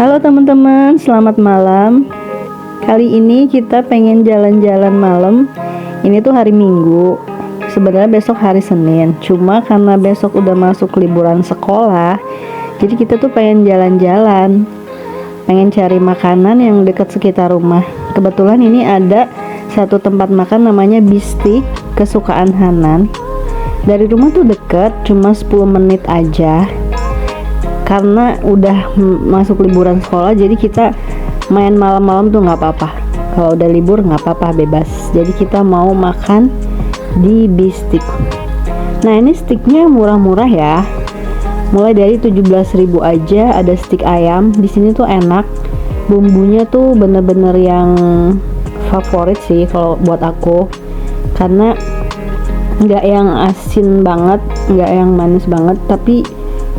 Halo teman-teman, selamat malam. Kali ini kita pengen jalan-jalan malam. Ini tuh hari Minggu. Sebenarnya besok hari Senin. Cuma karena besok udah masuk liburan sekolah, jadi kita tuh pengen jalan-jalan. Pengen cari makanan yang dekat sekitar rumah. Kebetulan ini ada satu tempat makan namanya Bistik, kesukaan Hanan. Dari rumah tuh deket, cuma 10 menit aja. Karena udah masuk liburan sekolah, jadi kita main malam-malam tuh nggak apa-apa. Kalau udah libur nggak apa-apa, bebas. Jadi kita mau makan di Bistik. Nah, ini stiknya murah-murah ya. Mulai dari 17.000 aja. Ada stik ayam. Di sini tuh enak. Bumbunya tuh bener-bener yang favorit sih kalau buat aku. Karena nggak yang asin banget, nggak yang manis banget, tapi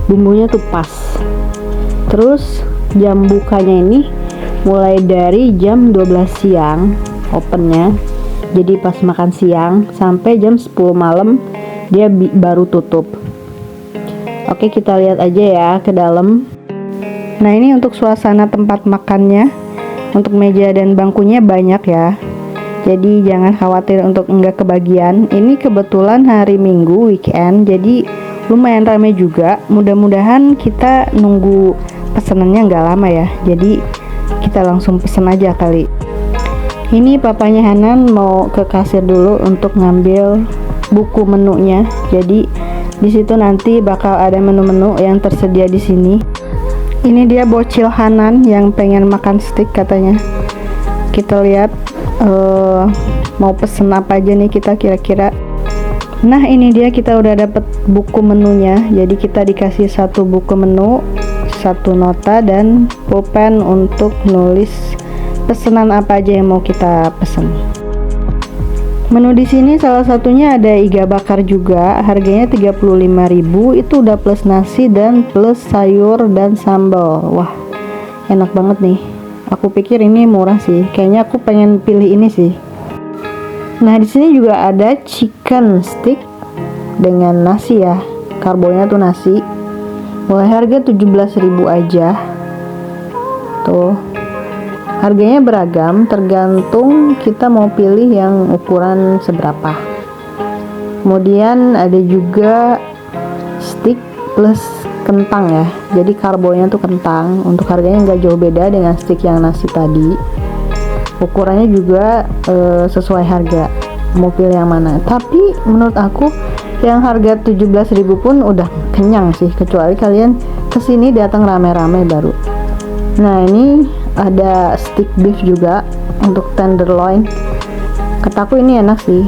bumbunya tuh pas. Terus jam bukanya ini mulai dari jam 12 siang opennya, jadi pas makan siang sampai jam 10 malam dia baru tutup. Oke, kita lihat aja ya ke dalam. Nah, ini untuk suasana tempat makannya. Untuk meja dan bangkunya banyak ya, jadi jangan khawatir untuk enggak kebagian. Ini kebetulan hari Minggu weekend, jadi lumayan ramai juga. Mudah-mudahan kita nunggu pesenannya nggak lama ya, jadi kita langsung pesen aja kali. Ini papanya Hanan mau ke kasir dulu untuk ngambil buku menunya. Jadi di situ nanti bakal ada menu-menu yang tersedia di sini. Ini dia bocil Hanan yang pengen makan steak katanya. Kita lihat mau pesen apa aja nih kita kira-kira. Nah, ini dia, kita udah dapet buku menunya. Jadi kita dikasih satu buku menu, satu nota, dan pulpen untuk nulis pesanan apa aja yang mau kita pesen. Menu di sini salah satunya ada iga bakar juga, harganya 35.000. Itu udah plus nasi dan plus sayur dan sambal. Wah, enak banget nih. Aku pikir ini murah sih. Kayaknya aku pengen pilih ini sih. Nah, di sini juga ada chicken stick dengan nasi ya. Karbonya tuh nasi. Mulai harga 17.000 aja. Tuh. Harganya beragam, tergantung kita mau pilih yang ukuran seberapa. Kemudian ada juga stick plus kentang ya. Jadi karbonya tuh kentang. Untuk harganya nggak jauh beda dengan stick yang nasi tadi. Ukurannya juga sesuai harga, mau pilih yang mana. Tapi menurut aku yang harga 17.000 pun udah kenyang sih, kecuali kalian kesini datang rame-rame baru. Nah, ini ada stick beef juga untuk tenderloin. Kataku ini enak sih,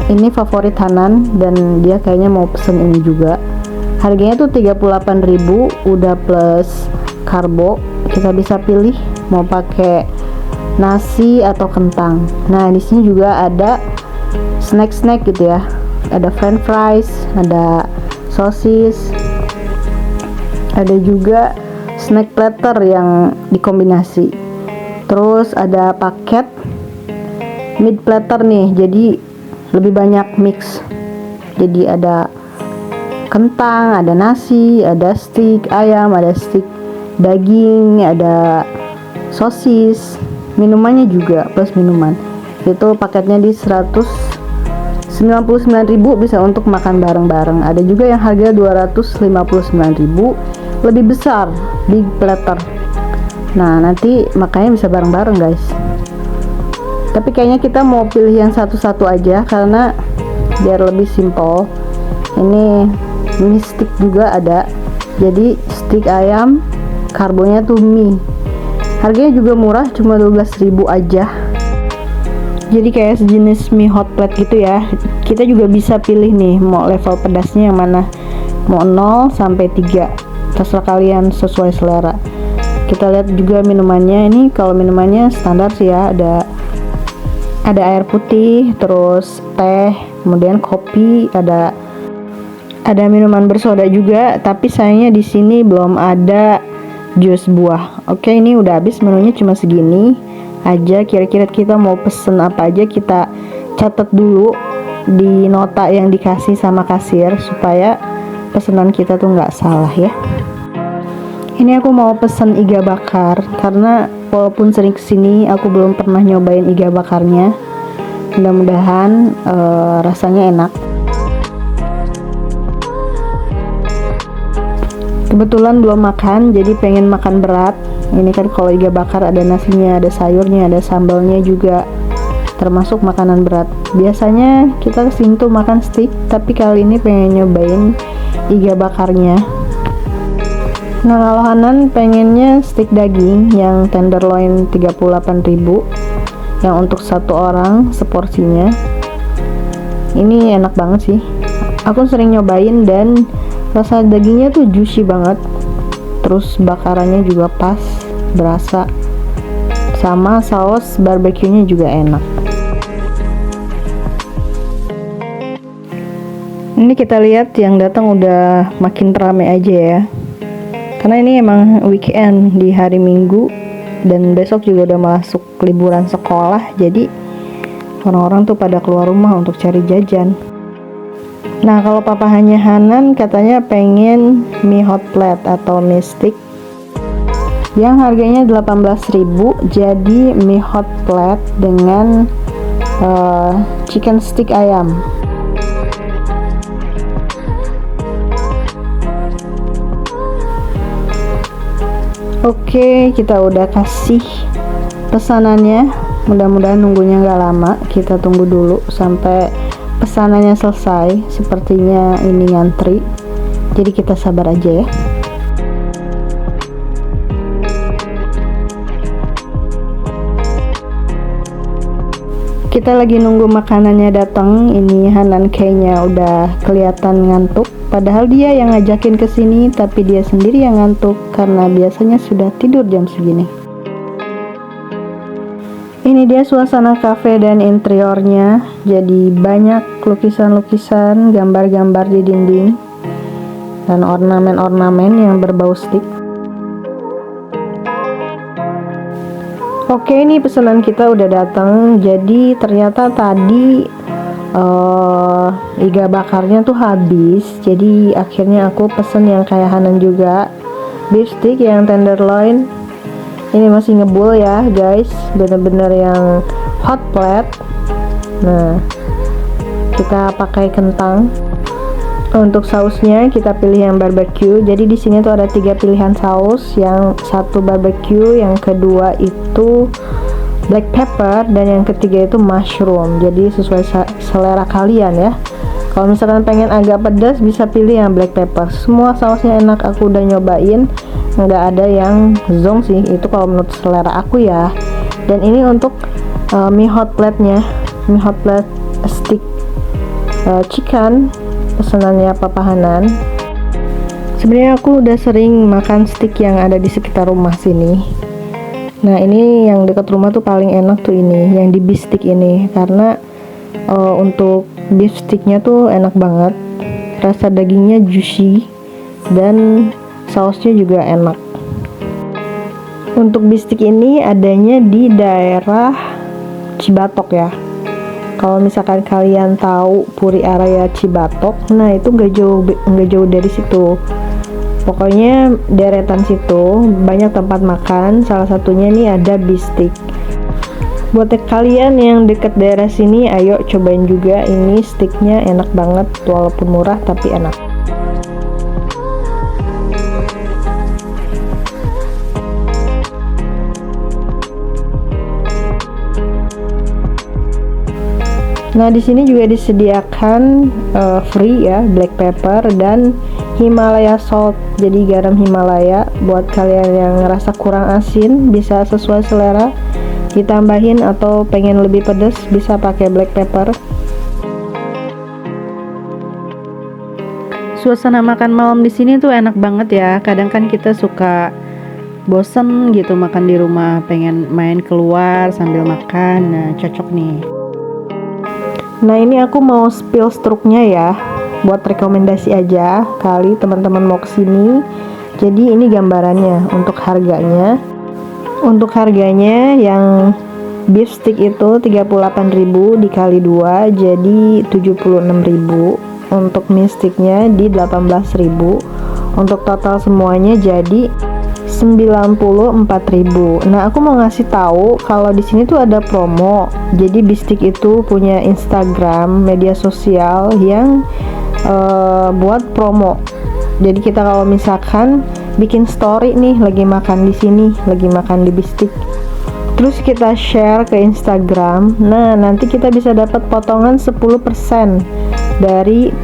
ini favorit Hanan dan dia kayaknya mau pesen ini juga. Harganya tuh 38.000, udah plus karbo. Kita bisa pilih mau pakai nasi atau kentang. Nah, di sini juga ada snack-snack gitu ya. Ada french fries, ada sosis, ada juga snack platter yang dikombinasi. Terus ada paket mid platter nih, jadi lebih banyak mix. Jadi ada kentang, ada nasi, ada steak ayam, ada steak daging, ada sosis. Minumannya juga plus minuman. Itu paketnya di 199.000, bisa untuk makan bareng-bareng. Ada juga yang harga 259.000, lebih besar, big platter. Nah, nanti makanya bisa bareng-bareng guys. Tapi kayaknya kita mau pilih yang satu-satu aja karena biar lebih simple. Ini mie stick juga ada. Jadi stick ayam, karbonya tuh mie. Harganya juga murah, cuma 12.000 aja. Jadi kayak sejenis mie hot plate gitu ya. Kita juga bisa pilih nih mau level pedasnya yang mana. Mau 0 sampai 3. Terserah kalian sesuai selera. Kita lihat juga minumannya. Ini kalau minumannya standar sih ya, ada air putih, terus teh, kemudian kopi, ada minuman bersoda juga, tapi sayangnya di sini belum ada jus buah. Oke, ini udah habis menunya, cuma segini aja. Kira-kira kita mau pesen apa aja kita catat dulu di nota yang dikasih sama kasir supaya pesanan kita tuh nggak salah ya. Ini aku mau pesen iga bakar karena walaupun sering kesini aku belum pernah nyobain iga bakarnya. Mudah-mudahan rasanya enak. Kebetulan belum makan, jadi pengen makan berat. Ini kan kalau iga bakar ada nasinya, ada sayurnya, ada sambalnya juga, termasuk makanan berat. Biasanya kita kesini tuh makan steak, tapi kali ini pengen nyobain iga bakarnya. Nah, kalau Hanan pengennya steak daging yang tenderloin 38.000 yang untuk satu orang seporsinya. Ini enak banget sih, aku sering nyobain dan rasa dagingnya tuh juicy banget, terus bakarannya juga pas, berasa, sama saus barbeque-nya juga enak. Ini kita lihat yang datang udah makin ramai aja ya, karena ini emang weekend di hari Minggu dan besok juga udah masuk liburan sekolah, jadi orang-orang tuh pada keluar rumah untuk cari jajan. Nah, kalau papahannya Hanan katanya pengen mie hot plate atau mie stick yang harganya 18.000, jadi mie hot plate dengan chicken stick ayam. Oke, kita udah kasih pesanannya. Mudah-mudahan nunggunya nggak lama. Kita tunggu dulu sampai pesanannya selesai. Sepertinya ini ngantri, jadi kita sabar aja ya. Kita lagi nunggu makanannya datang. Ini Hanan kayaknya udah kelihatan ngantuk. Padahal dia yang ngajakin ke sini, tapi dia sendiri yang ngantuk karena biasanya sudah tidur jam segini. Ini dia suasana cafe dan interiornya. Jadi banyak lukisan-lukisan, gambar-gambar di dinding, dan ornamen-ornamen yang berbau stick. Oke, ini pesanan kita udah datang. Jadi ternyata tadi iga bakarnya tuh habis, jadi akhirnya aku pesen yang kayak Hanan juga, beef stick yang tenderloin. Ini masih ngebul ya guys, bener-bener yang hot plate. Nah, kita pakai kentang. Untuk sausnya kita pilih yang barbecue. Jadi di sini tuh ada 3 pilihan saus, yang satu barbecue, yang kedua itu black pepper, dan yang ketiga itu mushroom. Jadi sesuai selera kalian ya. Kalau misalkan pengen agak pedas bisa pilih yang black pepper. Semua sausnya enak, aku udah nyobain, nggak ada yang zonk sih, itu kalau menurut selera aku ya. Dan ini untuk mie hot plate nya, mie hot plate stick chicken, pesanannya Papa Hanan. Sebenarnya aku udah sering makan stick yang ada di sekitar rumah sini. Nah, ini yang dekat rumah tuh paling enak tuh ini, yang di beef stick ini, karena untuk beef sticknya tuh enak banget, rasa dagingnya juicy dan sausnya juga enak. Untuk beef stick ini adanya di daerah Cibatok ya. Kalau misalkan kalian tahu Puri area Cibatok, nah itu nggak jauh dari situ. Pokoknya deretan situ banyak tempat makan, salah satunya nih ada beef stick. Buat kalian yang deket daerah sini, ayo cobain juga, ini sticknya enak banget, walaupun murah tapi enak. Nah, di sini juga disediakan free ya, black pepper dan Himalaya salt. Jadi garam Himalaya, buat kalian yang ngerasa kurang asin bisa sesuai selera ditambahin, atau pengen lebih pedas bisa pakai black pepper. Suasana makan malam di sini tuh enak banget ya. Kadang kan kita suka bosen gitu makan di rumah, pengen main keluar sambil makan. Nah, cocok nih. Nah, ini aku mau spill struknya ya, buat rekomendasi aja kali teman-teman mau kesini. Jadi ini gambarannya untuk harganya. Untuk harganya yang beef stick itu 38.000 dikali 2 jadi 76.000. Untuk mie sticknya di 18.000. Untuk total semuanya jadi 94.000. Nah, aku mau ngasih tahu kalau di sini tuh ada promo. Jadi Bistik itu punya Instagram media sosial yang buat promo. Jadi kita kalau misalkan bikin story nih lagi makan di sini, lagi makan di Bistik, terus kita share ke Instagram, nah nanti kita bisa dapat potongan 10% dari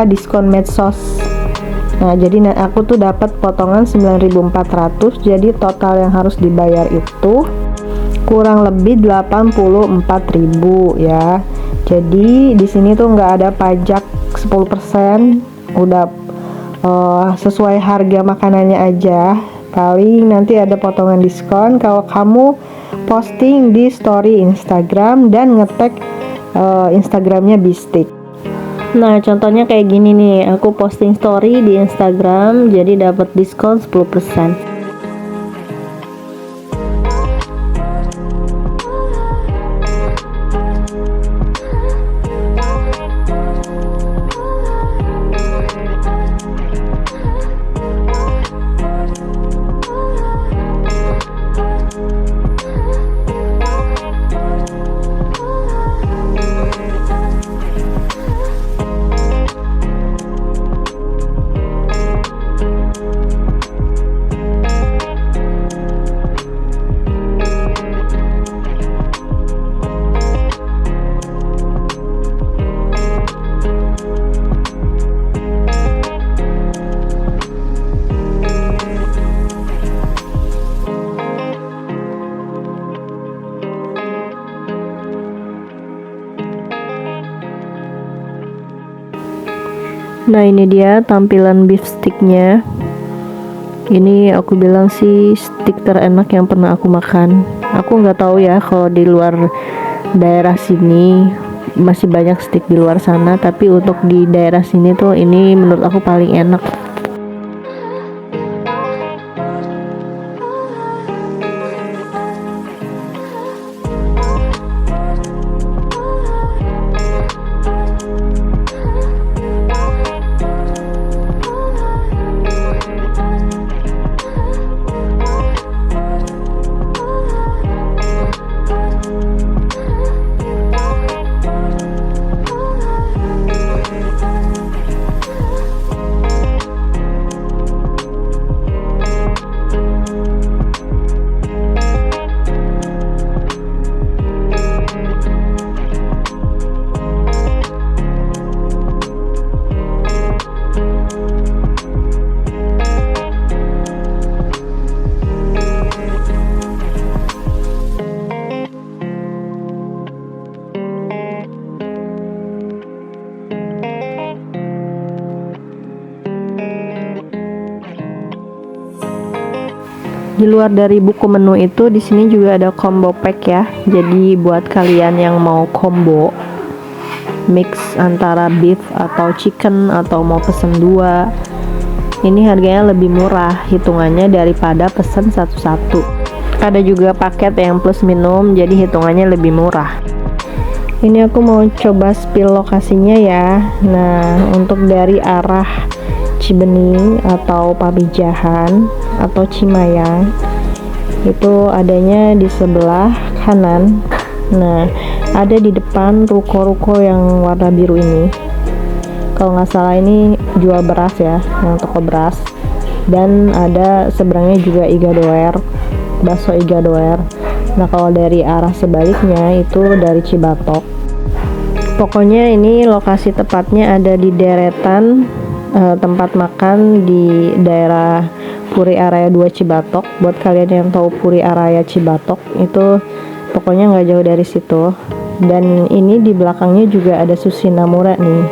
diskon medsos. Nah, jadi aku tuh dapat potongan 9.400, jadi total yang harus dibayar itu kurang lebih 84.000 ya. Jadi di sini tuh nggak ada pajak 10%, udah sesuai harga makanannya aja. Paling nanti ada potongan diskon kalau kamu posting di story Instagram dan nge-tag Instagramnya Bistik. Nah, contohnya kayak gini nih, aku posting story di Instagram jadi dapat diskon 10%. Nah, ini dia tampilan beef sticknya. Ini aku bilang sih stick terenak yang pernah aku makan. Aku nggak tahu ya kalau di luar daerah sini masih banyak stick di luar sana, tapi untuk di daerah sini tuh ini menurut aku paling enak. Di luar dari buku menu itu, di sini juga ada combo pack ya. Jadi buat kalian yang mau combo mix antara beef atau chicken atau mau pesen 2, ini harganya lebih murah hitungannya daripada pesen satu-satu. Ada juga paket yang plus minum, jadi hitungannya lebih murah. Ini aku mau coba spill lokasinya ya. Nah, untuk dari arah Cibening atau Pamijahan atau Cimayang itu adanya di sebelah kanan. Nah, ada di depan ruko-ruko yang warna biru ini. Kalau nggak salah ini jual beras ya, yang toko beras. Dan ada seberangnya juga Iga Doer, bakso Iga Doer. Nah, kalau dari arah sebaliknya itu dari Cibatok. Pokoknya ini lokasi tepatnya ada di deretan tempat makan di daerah Puri Area 2 Cibatok. Buat kalian yang tahu Puri Area Cibatok itu pokoknya nggak jauh dari situ. Dan ini di belakangnya juga ada Sushi Namura nih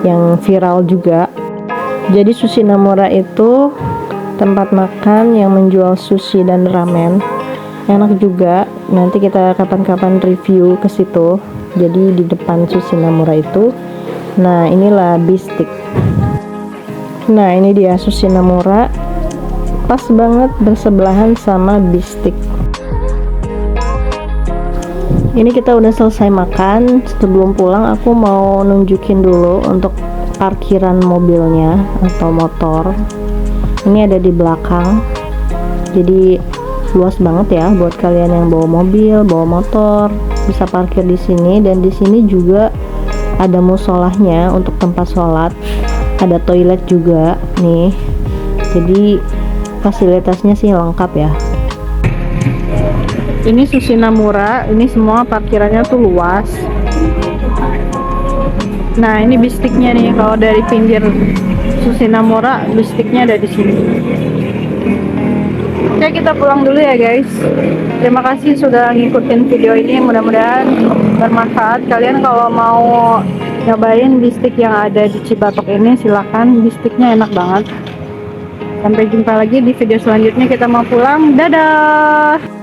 yang viral juga. Jadi Sushi Namura itu tempat makan yang menjual sushi dan ramen, enak juga. Nanti kita kapan-kapan review ke situ. Jadi di depan Sushi Namura itu, nah inilah Bistik. Nah, ini dia Sushi Namura, pas banget bersebelahan sama Bistik. Ini kita udah selesai makan. Sebelum pulang aku mau nunjukin dulu untuk parkiran mobilnya atau motor. Ini ada di belakang. Jadi luas banget ya buat kalian yang bawa mobil, bawa motor, bisa parkir di sini. Dan di sini juga ada musolahnya untuk tempat sholat, ada toilet juga nih. Jadi fasilitasnya sih lengkap ya. Ini Susinamura, ini semua parkirannya tuh luas. Nah, ini bistiknya nih, kalau dari pinggir Susinamura, bistiknya ada di sini. Oke, kita pulang dulu ya guys. Terima kasih sudah ngikutin video ini, mudah-mudahan bermanfaat. Kalian kalau mau nyobain bistik yang ada di Cibatok ini, silahkan, bistiknya enak banget. Sampai jumpa lagi di video selanjutnya, kita mau pulang. Dadah.